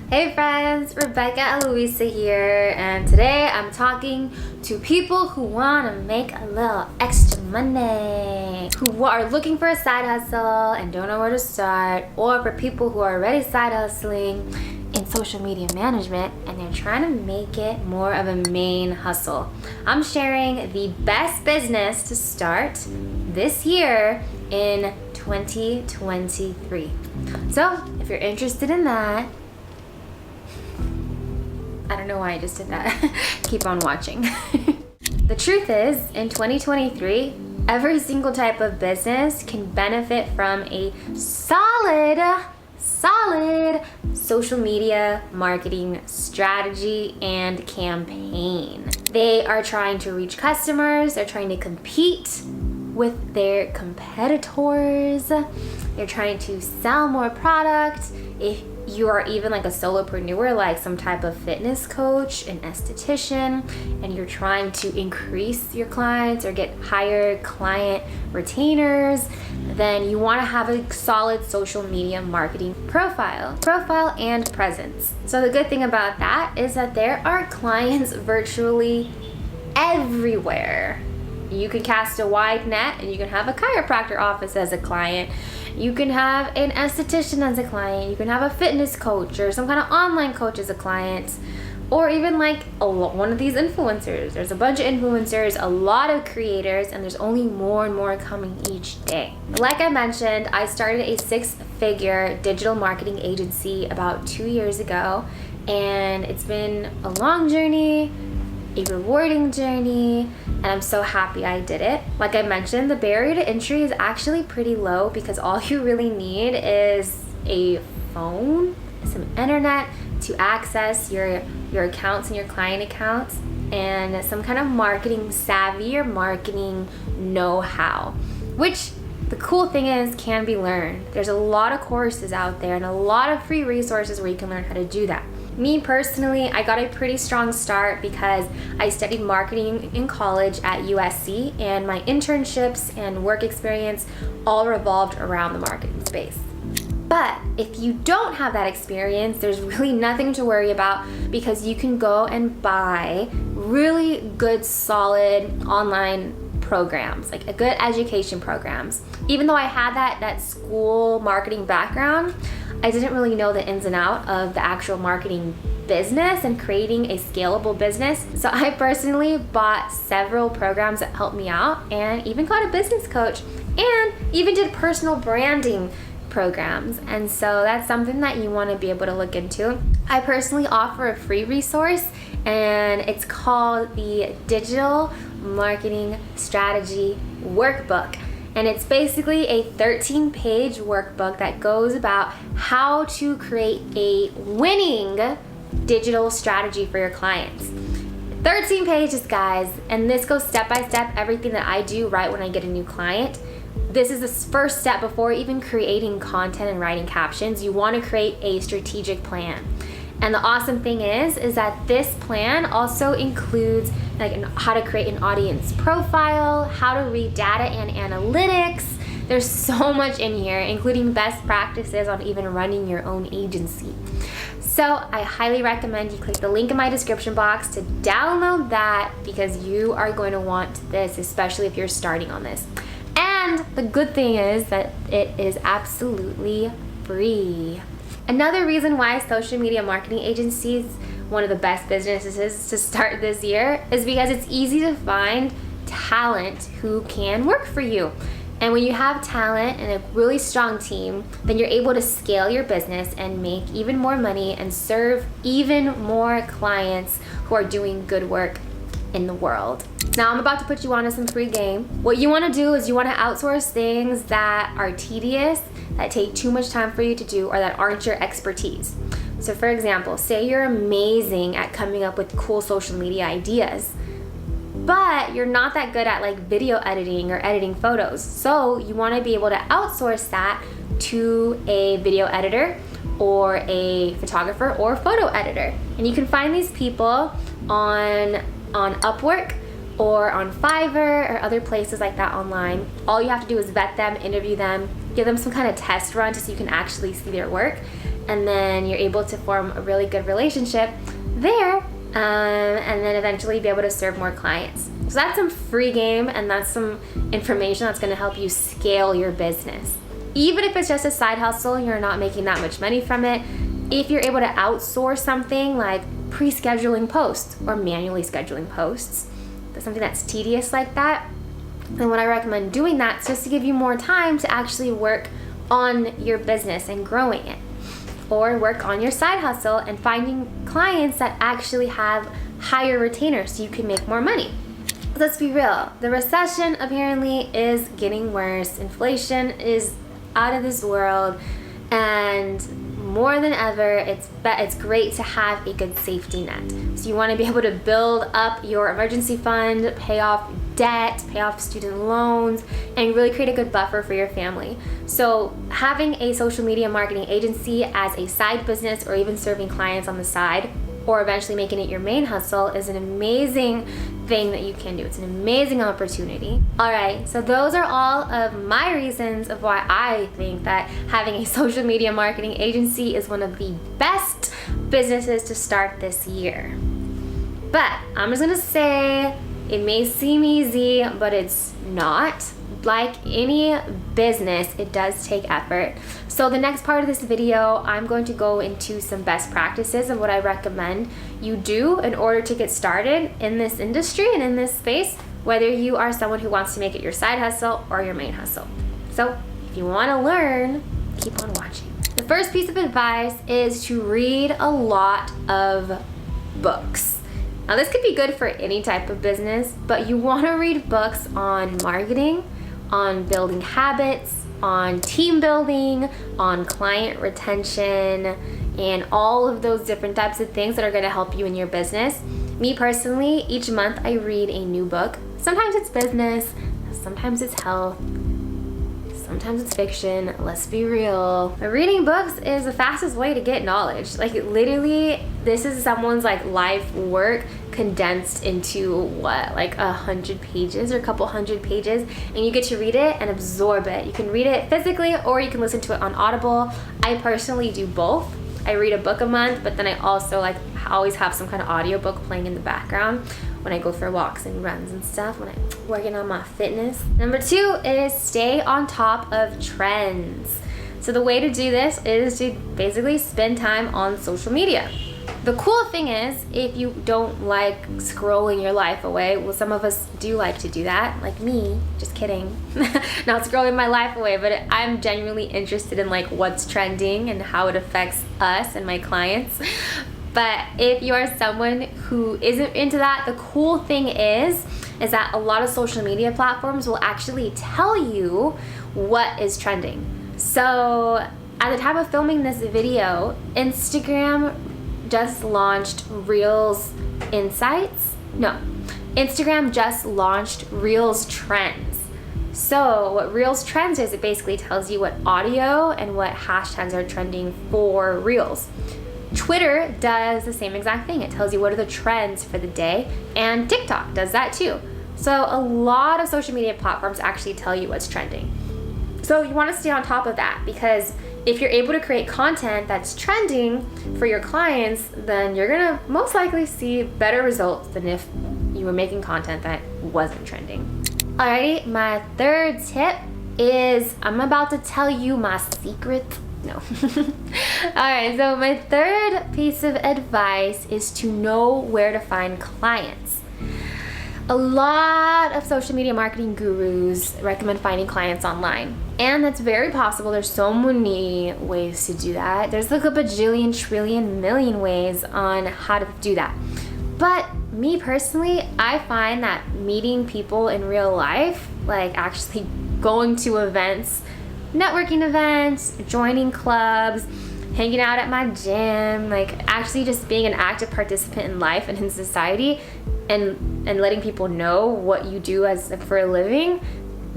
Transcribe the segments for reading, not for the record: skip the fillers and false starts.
Hey friends, Rebecca Eloisa here, and today I'm talking to people who want to make a little extra money, who are looking for a side hustle and don't know where to start, or for people who are already side hustling in social media management and they're trying to make it more of a main hustle. I'm sharing the best business to start this year in 2023. So if you're interested in that, I don't know why I just did that. Keep on watching. The truth is, in 2023, every single type of business can benefit from a solid social media marketing strategy and campaign. They are trying to reach customers, they're trying to compete with their competitors, they're trying to sell more product. If you are even like a solopreneur, like some type of fitness coach, an esthetician, and you're trying to increase your clients or get higher client retainers, then you want to have a solid social media marketing profile and presence. So the good thing about that is that there are clients virtually everywhere. You can cast a wide net and you can have a chiropractor office as a client. You can have an esthetician as a client. You can have a fitness coach or some kind of online coach as a client. Or even like one of these influencers. There's a bunch of influencers, a lot of creators, and there's only more and more coming each day. Like I mentioned, I started a 6-figure digital marketing agency about 2 years ago. And it's been a long journey, a rewarding journey, and I'm so happy I did it. Like I mentioned, the barrier to entry is actually pretty low because all you really need is a phone, some internet to access your accounts and your client accounts, and some kind of marketing savvy or marketing know-how, which the cool thing is can be learned. There's a lot of courses out there and a lot of free resources where you can learn how to do that. Me personally, I got a pretty strong start because I studied marketing in college at USC, and my internships and work experience all revolved around the marketing space. But if you don't have that experience, there's really nothing to worry about because you can go and buy really good, solid online programs, like a good education programs. Even though I had that school marketing background, I didn't really know the ins and outs of the actual marketing business and creating a scalable business. So I personally bought several programs that helped me out and even got a business coach and even did personal branding programs. And so that's something that you want to be able to look into. I personally offer a free resource and it's called the Digital Marketing Strategy Workbook. And it's basically a 13-page workbook that goes about how to create a winning digital strategy for your clients. 13 pages, guys, and this goes step by step, everything that I do right when I get a new client. This is the first step before even creating content and writing captions. You want to create a strategic plan. And the awesome thing is that this plan also includes like how to create an audience profile, how to read data and analytics. There's so much in here, including best practices on even running your own agency. So I highly recommend you click the link in my description box to download that because you are going to want this, especially if you're starting on this. And the good thing is that it is absolutely free. Another reason why social media marketing agencies, one of the best businesses to start this year, is because it's easy to find talent who can work for you. And when you have talent and a really strong team, then you're able to scale your business and make even more money and serve even more clients who are doing good work in the world. Now I'm about to put you on to some free game. What you want to do is you want to outsource things that are tedious, that take too much time for you to do, or that aren't your expertise. So for example, say you're amazing at coming up with cool social media ideas, but you're not that good at like video editing or editing photos. So you want to be able to outsource that to a video editor or a photographer or photo editor. And you can find these people on Upwork or on Fiverr or other places like that online. All you have to do is vet them, interview them, give them some kind of test run to so you can actually see their work. and then you're able to form a really good relationship there, and then eventually be able to serve more clients. So that's some free game, and that's some information that's going to help you scale your business. Even if it's just a side hustle and you're not making that much money from it, if you're able to outsource something like pre-scheduling posts or manually scheduling posts, something that's tedious like that, then what I recommend doing that is just to give you more time to actually work on your business and growing it, or work on your side hustle and finding clients that actually have higher retainers so you can make more money. Let's be real, the recession apparently is getting worse. Inflation is out of this world, and more than ever, it's great to have a good safety net. So you want to be able to build up your emergency fund, pay off debt, pay off student loans, and really create a good buffer for your family. So having a social media marketing agency as a side business, or even serving clients on the side, or eventually making it your main hustle, is an amazing thing that you can do. It's an amazing opportunity. All right, so those are all of my reasons of why I think that having a social media marketing agency is one of the best businesses to start this year. But I'm just gonna say, it may seem easy, but it's not. Like any business, it does take effort. So the next part of this video, I'm going to go into some best practices of what I recommend you do in order to get started in this industry and in this space, whether you are someone who wants to make it your side hustle or your main hustle. So if you want to learn, keep on watching. The first piece of advice is to read a lot of books. Now this could be good for any type of business, but you want to read books on marketing, on building habits, on team building, on client retention, and all of those different types of things that are going to help you in your business. Me personally, each month I read a new book. Sometimes it's business, sometimes it's health, sometimes it's fiction. Let's be real. Reading books is the fastest way to get knowledge. Like literally, this is someone's like life work condensed into what, like 100 pages or a couple hundred pages, and you get to read it and absorb it. You can read it physically, or you can listen to it on Audible. I personally do both. I read a book a month, but then I also always have some kind of audiobook playing in the background when I go for walks and runs and stuff, when I'm working on my fitness. Number 2 is stay on top of trends. So the way to do this is to basically spend time on social media. The cool thing is, if you don't like scrolling your life away, well, some of us do like to do that, like me, just kidding, not scrolling my life away, but I'm genuinely interested in like what's trending and how it affects us and my clients. But if you are someone who isn't into that, the cool thing is that a lot of social media platforms will actually tell you what is trending. So at the time of filming this video, Instagram just launched Reels Insights. No, Instagram just launched Reels Trends. So what Reels Trends is, it basically tells you what audio and what hashtags are trending for Reels. Twitter does the same exact thing. It tells you what are the trends for the day, and TikTok does that too. So a lot of social media platforms actually tell you what's trending. So you want to stay on top of that, because if you're able to create content that's trending for your clients, then you're gonna most likely see better results than if you were making content that wasn't trending. Alrighty, my third tip is, I'm about to tell you my secret. No. Alright, so my third piece of advice is to know where to find clients. A lot of social media marketing gurus recommend finding clients online, and that's very possible. There's so many ways to do that. There's like a bajillion, trillion, million ways on how to do that. But me personally, I find that meeting people in real life, like actually going to events, networking events, joining clubs, hanging out at my gym, like actually just being an active participant in life and in society, and letting people know what you do for a living,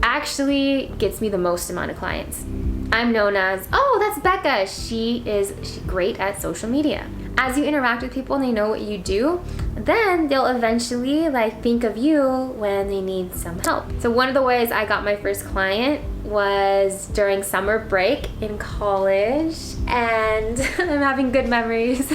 actually gets me the most amount of clients. I'm known as, oh, that's Becca. She's great at social media. As you interact with people and they know what you do, then they'll eventually think of you when they need some help. So one of the ways I got my first client was during summer break in college, and I'm having good memories.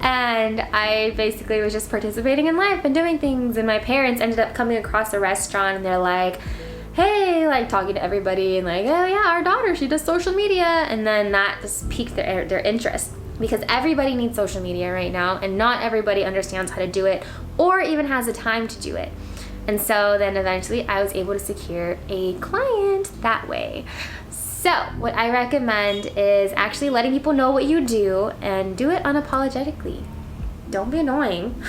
And I basically was just participating in life and doing things, and my parents ended up coming across a restaurant, and they're like, hey, like talking to everybody and like, oh yeah, our daughter, she does social media. And then that just piqued their interest, because everybody needs social media right now, and not everybody understands how to do it or even has the time to do it. And so then eventually I was able to secure a client that way. So what I recommend is actually letting people know what you do, and do it unapologetically. Don't be annoying,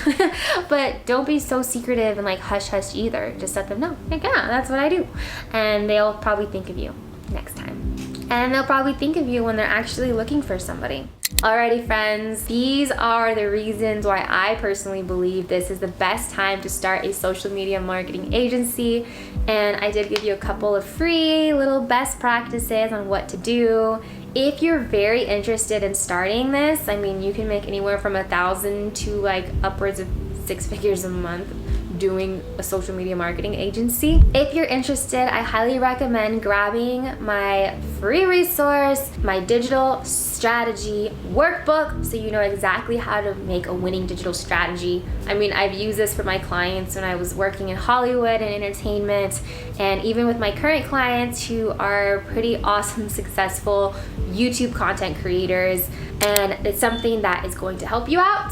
but don't be so secretive and like hush hush either. Just let them know, like, yeah, that's what I do. And they'll probably think of you next time. And they'll probably think of you when they're actually looking for somebody. Alrighty friends, these are the reasons why I personally believe this is the best time to start a social media marketing agency. And I did give you a couple of free little best practices on what to do. If you're very interested in starting this, I mean, you can make anywhere from $1,000 to like upwards of 6 figures a month doing a social media marketing agency. If you're interested, I highly recommend grabbing my free resource, my digital strategy workbook, so you know exactly how to make a winning digital strategy. I mean, I've used this for my clients when I was working in Hollywood and entertainment, and even with my current clients who are pretty awesome, successful YouTube content creators, and it's something that is going to help you out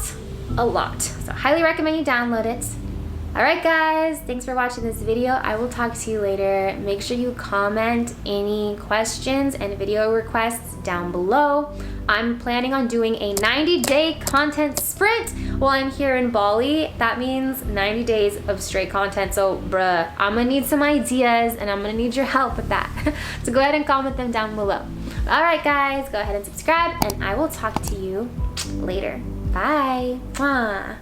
a lot. So I highly recommend you download it. Alright guys, thanks for watching this video. I will talk to you later. Make sure you comment any questions and video requests down below. I'm planning on doing a 90-day content sprint while I'm here in Bali. That means 90 days of straight content. So bruh, I'm gonna need some ideas, and I'm gonna need your help with that. So go ahead and comment them down below. Alright guys, go ahead and subscribe, and I will talk to you later. Bye. Mwah.